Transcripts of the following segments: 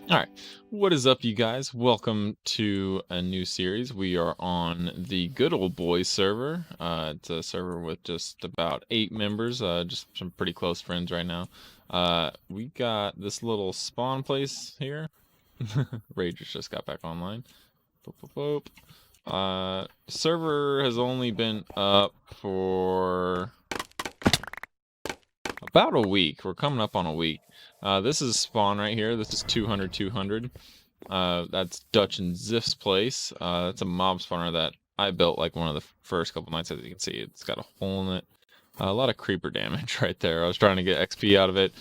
All right, what is up, you guys? Welcome to a new series. We are on the Good Old Boys server. It's a server with just about 8 members, just some pretty close friends right now. We got this little spawn place here. Ragers just got back online. Boop, boop, boop. Server has only been up for about a week. We're coming up on a week. This is spawn right here. This is 200, 200. That's Dutch and Ziff's place. That's a mob spawner that I built like one of the first couple nights. As you can see, it's got a hole in it. A lot of creeper damage right there. I was trying to get XP out of it.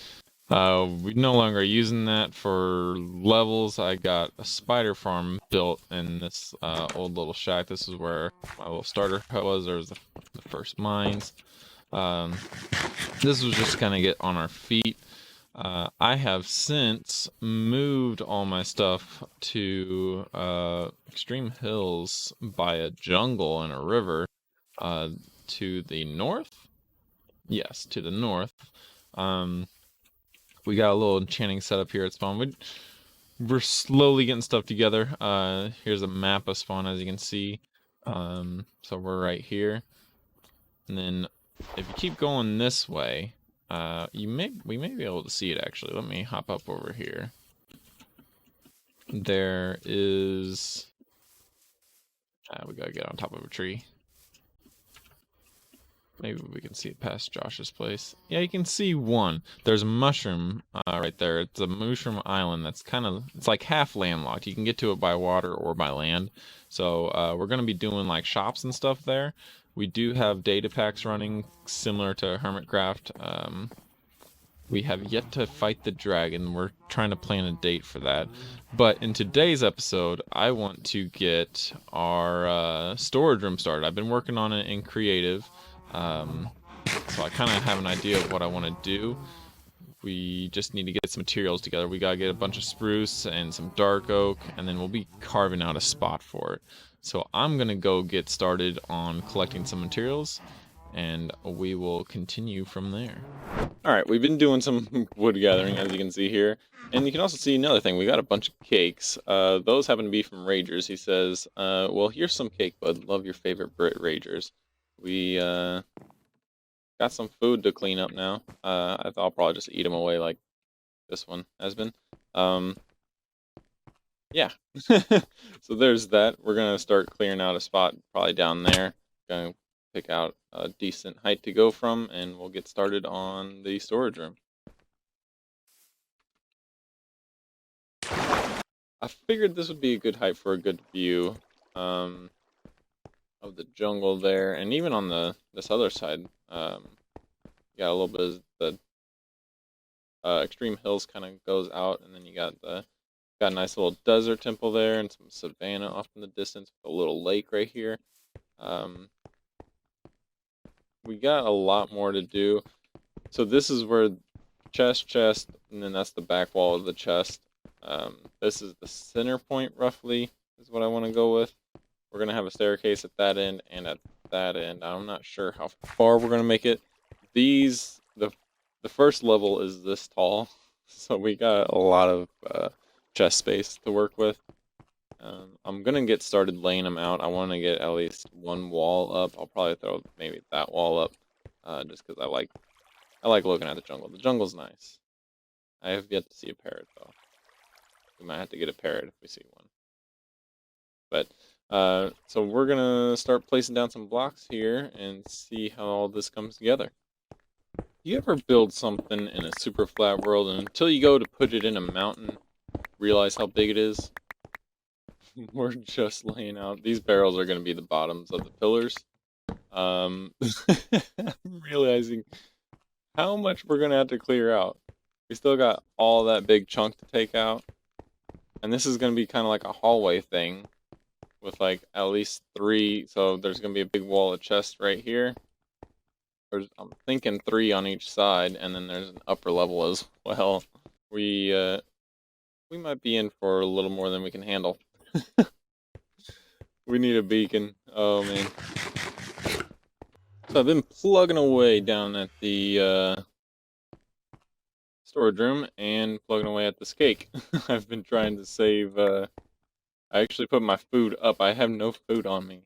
We no longer using that for levels. I got a spider farm built in this old little shack. This is where my little starter hut was. There was the first mines. This was just kind of get on our feet. I have since moved all my stuff to extreme hills by a jungle and a river to the north. Yes, to the north. We got a little enchanting setup here at spawn. We're slowly getting stuff together. Here's a map of spawn, as you can see. So we're right here. And then if you keep going this way, we may be able to see it actually. Let me hop up over here. There is. We gotta get on top of a tree. Maybe we can see it past Josh's place. Yeah, you can see one. There's a mushroom right there. It's a mushroom island that's it's like half landlocked. You can get to it by water or by land. So we're gonna be doing like shops and stuff there. We do have data packs running similar to Hermitcraft. We have yet to fight the dragon. We're trying to plan a date for that. But in today's episode, I want to get our storage room started. I've been working on it in creative. So I kind of have an idea of what I want to do. We just need to get some materials together. We gotta get a bunch of spruce and some dark oak, and then we'll be carving out a spot for it. So I'm gonna go get started on collecting some materials, and we will continue from there. All right, we've been doing some wood gathering, as you can see here, and you can also see another thing. We got a bunch of cakes. Those happen to be from Ragers. He says, "Well, here's some cake, bud. Love your favorite Brit Ragers." We got some food to clean up now. I thought I'll probably just eat them away like this one has been. Yeah. So there's that. We're gonna start clearing out a spot probably down there. Gonna pick out a decent height to go from, and we'll get started on the storage room. I figured this would be a good height for a good view of the jungle there, and even on this other side. Got a little bit of the extreme hills kind of goes out, and then you got a nice little desert temple there, and some savanna off in the distance with a little lake right here. We got a lot more to do. So this is where chest, and then that's the back wall of the chest. This is the center point, roughly, is what I want to go with. We're going to have a staircase at that end and at that end. I'm not sure how far we're going to make it. The first level is this tall, so we got a lot of chest space to work with. I'm going to get started laying them out. I want to get at least one wall up. I'll probably throw maybe that wall up, just because I like looking at the jungle. The jungle's nice. I have yet to see a parrot, though. We might have to get a parrot if we see one. But, so we're going to start placing down some blocks here and see how all this comes together. You ever build something in a super flat world, and until you go to put it in a mountain, realize how big it is? We're just laying out. These barrels are going to be the bottoms of the pillars. I'm realizing how much we're going to have to clear out. We still got all that big chunk to take out. And this is going to be kind of like a hallway thing with like at least 3. So there's going to be a big wall of chests right here. I'm thinking 3 on each side, and then there's an upper level as well. We might be in for a little more than we can handle. We need a beacon. Oh man. So I've been plugging away down at the storage room and plugging away at this cake. I've been trying to save. I actually put my food up. I have no food on me.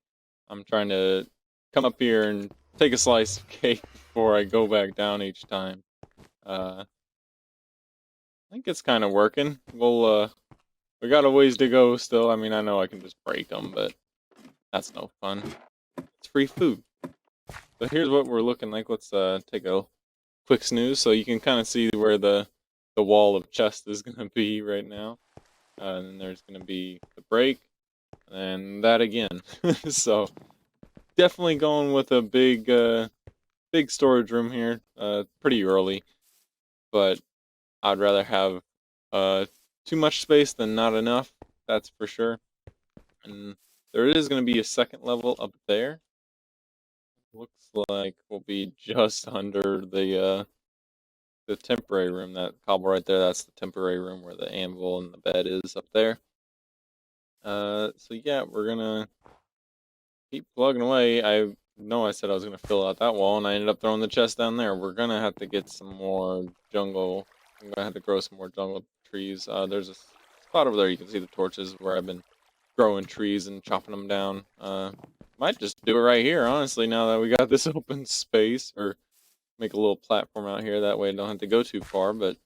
I'm trying to come up here and take a slice of cake before I go back down each time. I think it's kind of working. We got a ways to go still. I mean, I know I can just break them, but that's no fun. It's free food. So here's what we're looking like. Let's take a quick snooze so you can kind of see where the wall of chest is gonna be right now. And there's gonna be the break, and that again. So definitely going with a big storage room here. Pretty early, but I'd rather have too much space than not enough. That's for sure. And there is going to be a second level up there. Looks like we'll be just under the temporary room. That cobble right there, that's the temporary room where the anvil and the bed is up there. So yeah, we're gonna keep plugging away. I know I said I was gonna fill out that wall, and I ended up throwing the chest down there. We're gonna have to get some more jungle. I'm gonna have to grow some more jungle trees. There's a spot over there. You can see the torches where I've been growing trees and chopping them down. Might just do it right here, honestly. Now that we got this open space, or make a little platform out here. That way, I don't have to go too far. But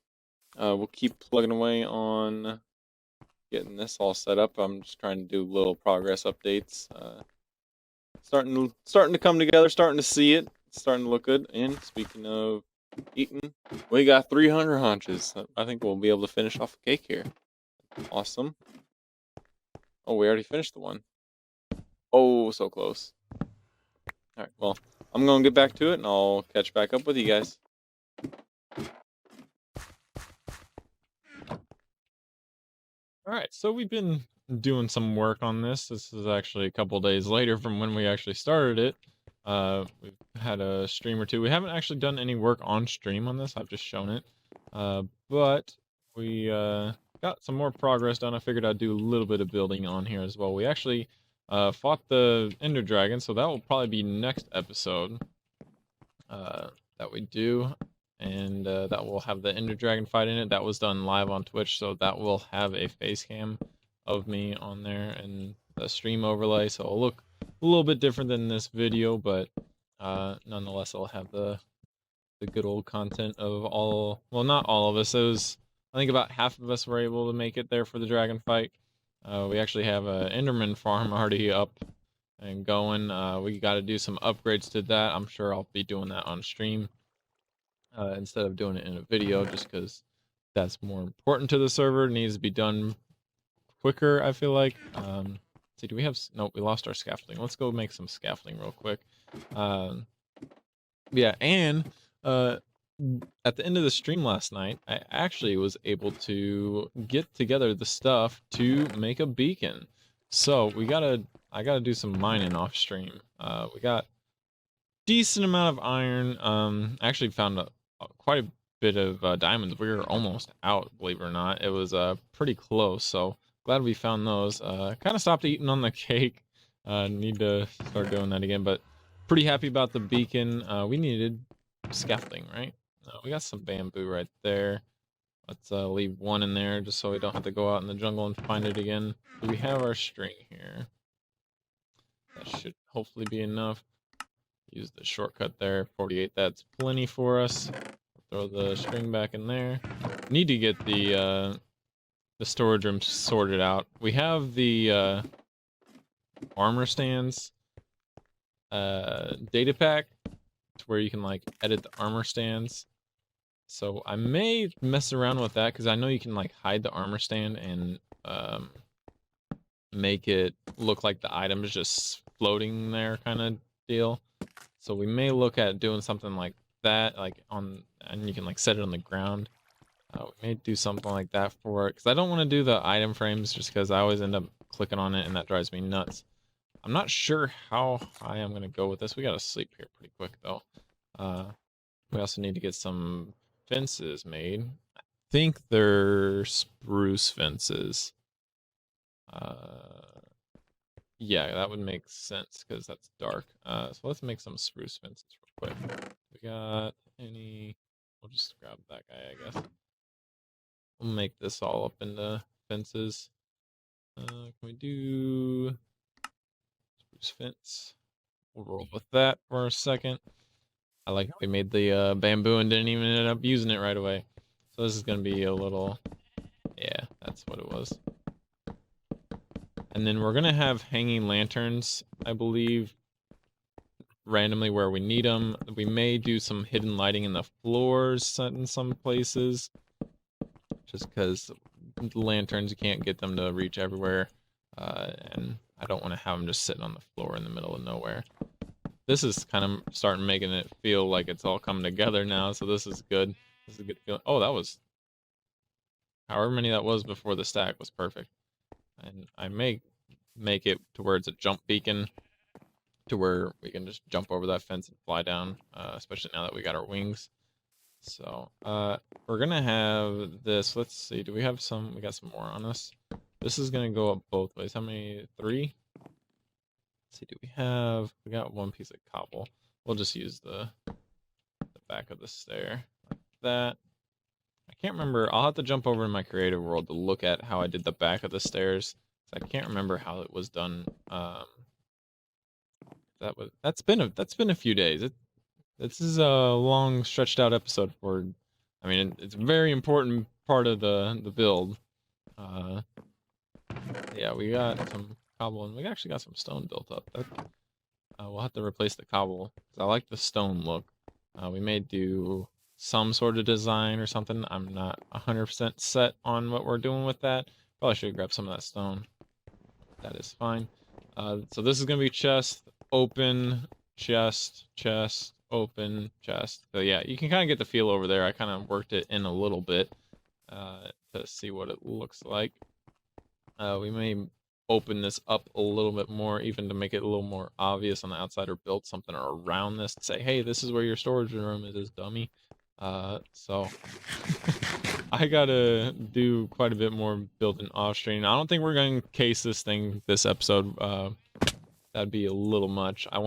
we'll keep plugging away on getting this all set up. I'm just trying to do little progress updates. Starting to come together, starting to see it. It's starting to look good. And speaking of eating, we got 300 haunches. I think we'll be able to finish off a cake here. Awesome. Oh, we already finished the one. Oh, so close. Alright, well, I'm going to get back to it, and I'll catch back up with you guys. Alright, so we've been doing some work on this. This is actually a couple days later from when we actually started it. We've had a stream or two. We haven't actually done any work on stream on this. I've just shown it. But we got some more progress done. I figured I'd do a little bit of building on here as well. We actually fought the Ender Dragon, so that will probably be next episode that we do. And that will have the Ender Dragon fight in it. That was done live on Twitch, so that will have a face cam of me on there and the stream overlay, so it'll look a little bit different than this video, but nonetheless, it'll have the good old content of all, well, not all of us. It was, I think about half of us were able to make it there for the dragon fight. We actually have a Enderman farm already up and going. We got to do some upgrades to that. I'm sure I'll be doing that on stream instead of doing it in a video, just because that's more important to the server. It needs to be done quicker, I feel like. See, do we have... Nope, we lost our scaffolding. Let's go make some scaffolding real quick. Yeah, and at the end of the stream last night, I actually was able to get together the stuff to make a beacon. So I gotta do some mining off stream. We got decent amount of iron. I actually found quite a bit of diamonds. We were almost out, believe it or not. It was pretty close, so glad we found those. Kind of stopped eating on the cake. Need to start doing that again, but pretty happy about the beacon. We needed scaffolding, right? We got some bamboo right there. Let's leave one in there just so we don't have to go out in the jungle and find it again. Do we have our string here? That should hopefully be enough. Use the shortcut there, 48, that's plenty for us. Throw the string back in there. Need to get the storage room sorted out. We have the armor stands data pack to where you can like edit the armor stands. So I may mess around with that because I know you can like hide the armor stand and make it look like the item is just floating there kind of deal. So we may look at doing something like that, like and you can like set it on the ground. We may do something like that for it, because I don't want to do the item frames just because I always end up clicking on it and that drives me nuts. I'm not sure how high I'm going to go with this. We got to sleep here pretty quick though. We also need to get some fences made. I think they're spruce fences. Yeah, that would make sense because that's dark. So let's make some spruce fences real quick. We got any... We'll just grab that guy, I guess. We'll make this all up into fences. Can we do spruce fence? We'll roll with that for a second. I like how we made the bamboo and didn't even end up using it right away. So this is gonna be a little, yeah, that's what it was. And then we're gonna have hanging lanterns, I believe, randomly where we need them. We may do some hidden lighting in the floors in some places, just because lanterns, you can't get them to reach everywhere, and I don't want to have them just sitting on the floor in the middle of nowhere. This is kind of starting making it feel like it's all coming together now, so this is good. This is a good feeling. Oh, that was, however many that was before the stack was perfect. And I may make it to where it's a jump beacon, to where we can just jump over that fence and fly down, especially now that we got our wings. So, we're gonna have this. Let's see, do we have some? We got some more on us. This is gonna go up both ways. How many? 3? Let's see, do we have? We got one piece of cobble. We'll just use the back of the stair like that. I can't remember. I'll have to jump over in my creative world to look at how I did the back of the stairs. I can't remember how it was done. That's been a few days. This is a long, stretched out episode for. I mean, it's a very important part of the build. Yeah, we got some cobble and we actually got some stone built up. We'll have to replace the cobble. I like the stone look. We may do some sort of design or something. I'm not 100% set on what we're doing with that. Probably should grab some of that stone. That is fine. So this is gonna be chest, open, chest, chest, open, chest. So yeah, you can kind of get the feel over there. I kind of worked it in a little bit to see what it looks like. We may open this up a little bit more, even to make it a little more obvious on the outside, or build something around this to say, hey, this is where your storage room is, dummy. So I gotta do quite a bit more building off stream. I don't think we're gonna case this thing this episode. That'd be a little much. I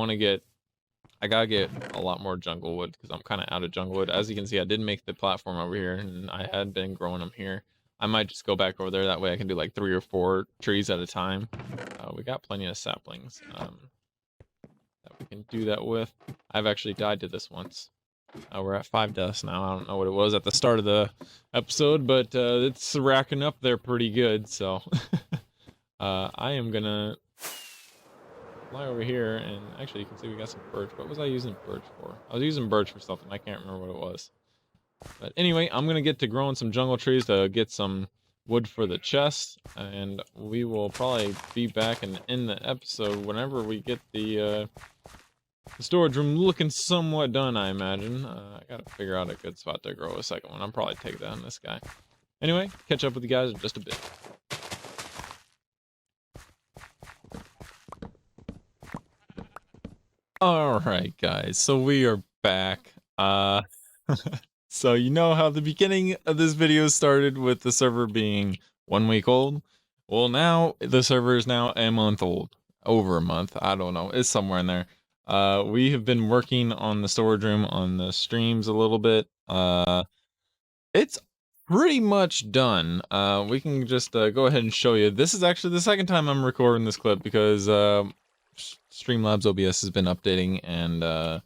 gotta get a lot more jungle wood because I'm kind of out of jungle wood. As you can see, I did make the platform over here, and I had been growing them here. I might just go back over there. That way I can do like 3 or 4 trees at a time. We got plenty of saplings that we can do that with. I've actually died to this once. We're at 5 deaths now. I don't know what it was at the start of the episode, but it's racking up there pretty good. So I am gonna fly over here, and actually you can see we got some birch. What was I using birch for? I was using birch for something. I can't remember what it was. But anyway, I'm gonna get to growing some jungle trees to get some wood for the chest, and we will probably be back and end the episode whenever we get the storage room looking somewhat done, I imagine. I gotta figure out a good spot to grow a second one. I'll probably take down this guy. Anyway, catch up with you guys in just a bit. Alright guys, so we are back. So you know how the beginning of this video started with the server being 1 week old? Well, now the server is now a month old. Over a month, I don't know, it's somewhere in there. We have been working on the storage room on the streams a little bit. It's pretty much done. We can just go ahead and show you. This is actually the second time I'm recording this clip because Streamlabs OBS has been updating, and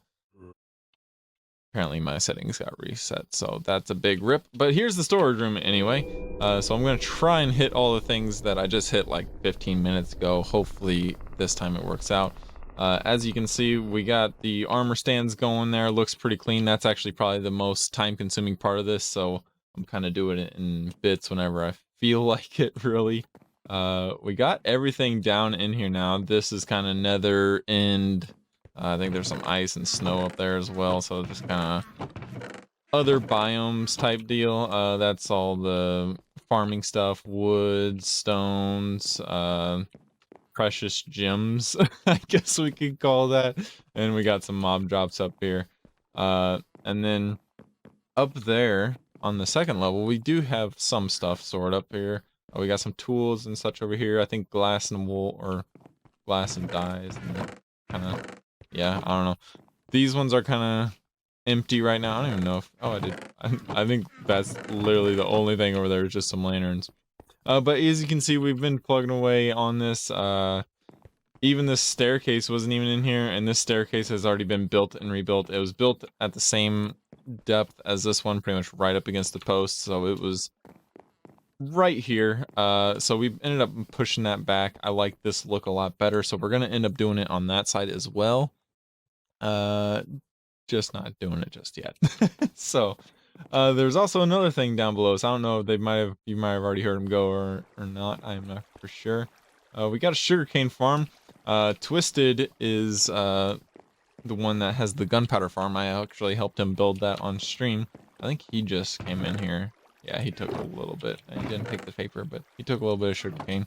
apparently my settings got reset, so that's a big rip. But here's the storage room anyway. So I'm gonna try and hit all the things that I just hit like 15 minutes ago. Hopefully this time it works out. As you can see, we got the armor stands going there. Looks pretty clean. That's actually probably the most time-consuming part of this, so I'm kind of doing it in bits whenever I feel like it, really. We got everything down in here now. This is kind of nether end. I think there's some ice and snow up there as well, so just kind of other biomes type deal. That's all the farming stuff, wood, stones, precious gems, I guess we could call that. And we got some mob drops up here. And then up there on the second level, we do have some stuff stored up here. We got some tools and such over here. I think glass and wool, or glass and dyes, and kind of, yeah, I don't know. These ones are kind of empty right now. I don't even know if... Oh, I did. I think that's literally the only thing over there is just some lanterns. But as you can see, we've been plugging away on this. Even this staircase wasn't even in here, and this staircase has already been built and rebuilt. It was built at the same depth as this one, pretty much right up against the post, so it was right here. So we ended up pushing that back. I like this look a lot better, so we're gonna end up doing it on that side as well. Just not doing it just yet. So there's also another thing down below, so I don't know if you might have already heard him go or not. I'm not for sure. We got a sugarcane farm. Twisted is the one that has the gunpowder farm. I actually helped him build that on stream. I think he just came in here. Yeah, he took a little bit. He didn't take the paper, but he took a little bit of sugarcane.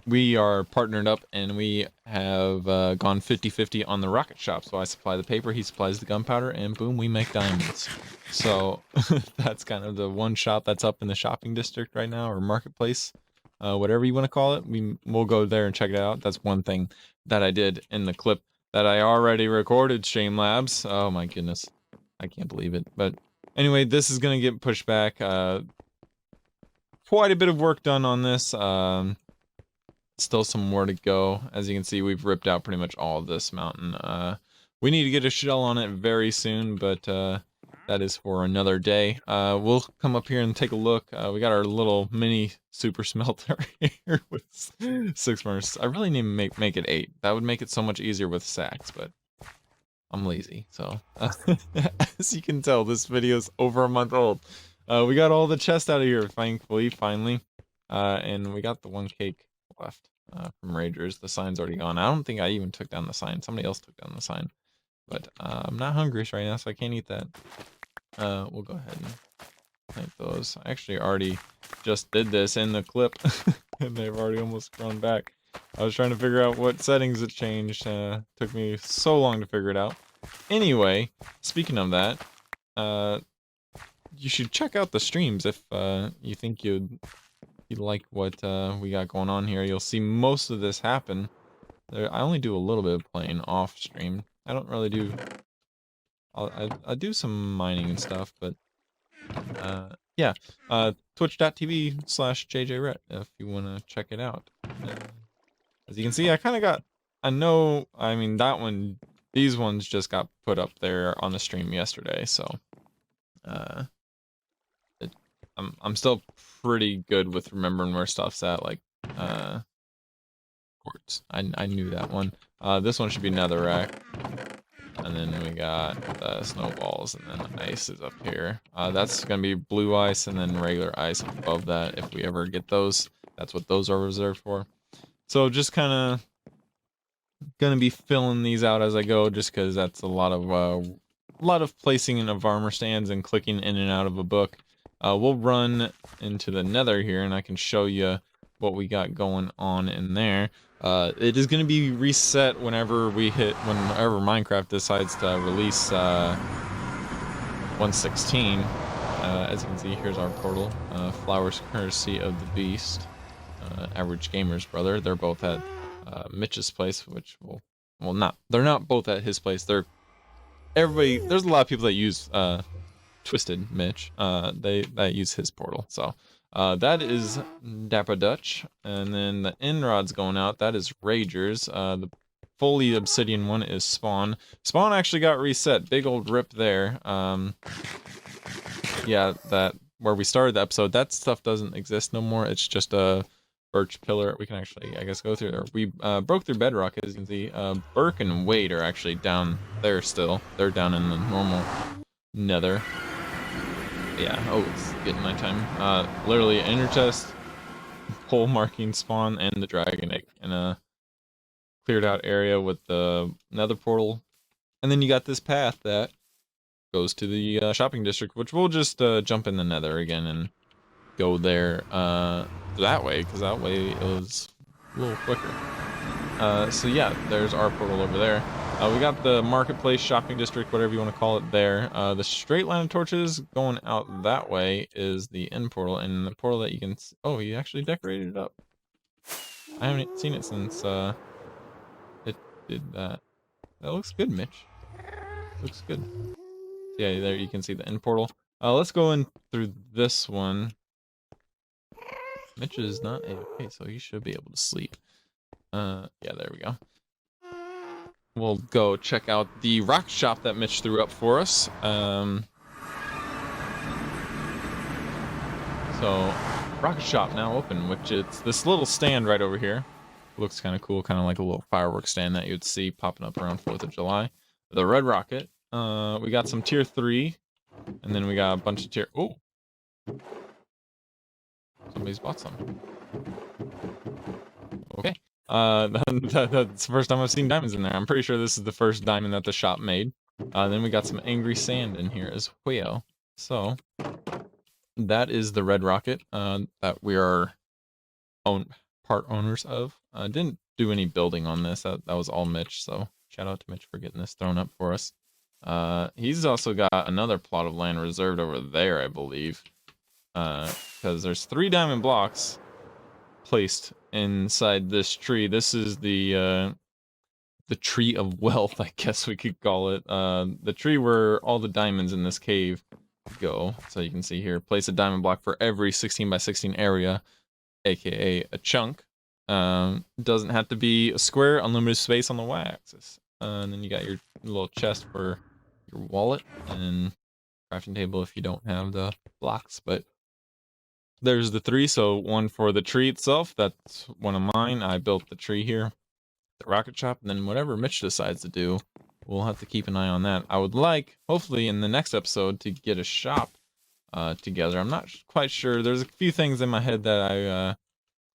We are partnered up, and we have gone 50-50 on the rocket shop. So I supply the paper, he supplies the gunpowder, and boom, we make diamonds. So that's kind of the one shop that's up in the shopping district right now, or marketplace, whatever you want to call it. We'll go there and check it out. That's one thing that I did in the clip that I already recorded, Streamlabs. Oh my goodness, I can't believe it. But anyway, this is gonna get pushed back. Quite a bit of work done on this. Still some more to go. As you can see, we've ripped out pretty much all of this mountain. We need to get a shell on it very soon, but that is for another day. We'll come up here and take a look. We got our little mini super smelter here with 6 furnaces. I really need to make it 8. That would make it so much easier with sacks, but I'm lazy. So as you can tell, this video is over a month old. We got all the chests out of here, thankfully, finally. And we got the one cake left from Ragers. The sign's already gone. I don't think I even took down the sign. Somebody else took down the sign. But I'm not hungry right now, so I can't eat that. We'll go ahead and plant those. I actually already just did this in the clip, and they've already almost grown back. I was trying to figure out what settings it changed. Took me so long to figure it out. Anyway, speaking of that, you should check out the streams if you think you like what we got going on here. You'll see most of this happen. I only do a little bit of playing off stream. I don't really do... I do some mining and stuff, but yeah, twitch.tv/JJRet if you want to check it out. As you can see, I kind of got... I mean, these ones just got put up there on the stream yesterday, so I'm still pretty good with remembering where stuff's at, like quartz. I knew that one. This one should be netherrack. And then we got snowballs, and then ice is up here. That's gonna be blue ice, and then regular ice above that if we ever get those. That's what those are reserved for. So just kind of gonna be filling these out as I go, just because that's a lot of placing in of armor stands and clicking in and out of a book. We'll run into the nether here, and I can show you what we got going on in there. It is going to be reset whenever Minecraft decides to release 1.16. As you can see, here's our portal. Flowers courtesy of the Beast. Average Gamer's brother. They're both at Mitch's place, which they're not both at his place. There's a lot of people that use Twisted Mitch. That use his portal. So that is Dapper Dutch, and then the end rod's going out. That is Ragers. The fully obsidian one is Spawn. Spawn actually got reset. Big old rip there. Yeah, that where we started the episode. That stuff doesn't exist no more. It's just a birch pillar. We can actually, I guess, go through there. We broke through bedrock, as you can see. Burke and Wade are actually down there still. They're down in the normal nether. Yeah, oh, it's getting nighttime. Literally inner chest, pole marking Spawn, and the dragon egg in a cleared out area with the nether portal. And then you got this path that goes to the shopping district, which we'll just jump in the nether again and go there that way, because that way it was a little quicker. So yeah, there's our portal over there. We got the marketplace, shopping district, whatever you want to call it there. The straight line of torches going out that way is the end portal, and the portal that you can... Oh, he actually decorated it up. I haven't seen it since it did that. That looks good, Mitch. looks good. Yeah, there you can see the end portal. Let's go in through this one. Mitch is not okay, so he should be able to sleep. Yeah, there we go. We'll go check out the rock shop that Mitch threw up for us. So, rocket shop now open, which it's this little stand right over here. Looks kind of cool, kind of like a little fireworks stand that you'd see popping up around 4th of July. The red rocket. We got some tier 3, and then we got a bunch of tier... Oh! Somebody's bought some. Okay. That's the first time I've seen diamonds in there. I'm pretty sure this is the first diamond that the shop made. Then we got some angry sand in here as well. So, that is the red rocket that we are part owners of. Didn't do any building on this. That was all Mitch, so shout out to Mitch for getting this thrown up for us. He's also got another plot of land reserved over there, I believe. Because there's 3 diamond blocks placed inside this tree. This is the tree of wealth, I guess we could call it. The tree where all the diamonds in this cave go. So you can see here, place a diamond block for every 16 by 16 area, aka a chunk. Doesn't have to be a square, unlimited space on the y-axis. And then you got your little chest for your wallet and crafting table if you don't have the blocks. But there's the 3, so one for the tree itself. That's one of mine. I built the tree here, the rocket shop, and then whatever Mitch decides to do, we'll have to keep an eye on that. I would like, hopefully in the next episode, to get a shop together. I'm not quite sure. There's a few things in my head that I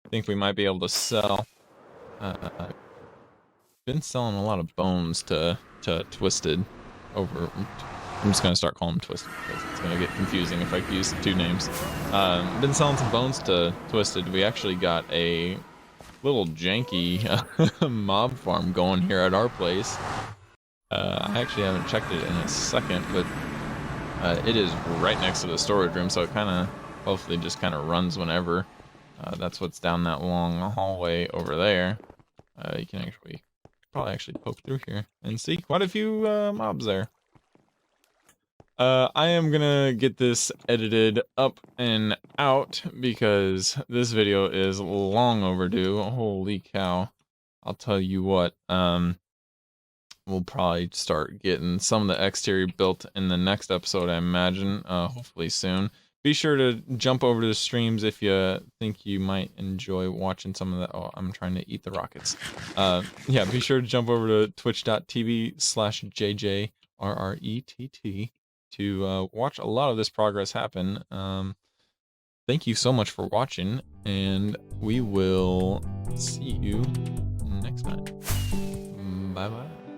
think we might be able to sell. Been selling a lot of bones to Twisted over... I'm just going to start calling him Twisted because it's going to get confusing if I use 2 names. Been selling some bones to Twisted. We actually got a little janky mob farm going here at our place. I actually haven't checked it in a second, but it is right next to the storage room, so it kind of, hopefully just kind of runs whenever. That's what's down that long hallway over there. You can probably actually poke through here and see quite a few mobs there. I am gonna get this edited up and out because this video is long overdue. Holy cow. I'll tell you what, we'll probably start getting some of the exterior built in the next episode, I imagine, hopefully soon. Be sure to jump over to the streams if you think you might enjoy watching some of that. Oh, I'm trying to eat the rockets. Yeah, be sure to jump over to twitch.tv/JJRRETT to watch a lot of this progress happen. Thank you so much for watching, and we will see you next time. Bye-bye.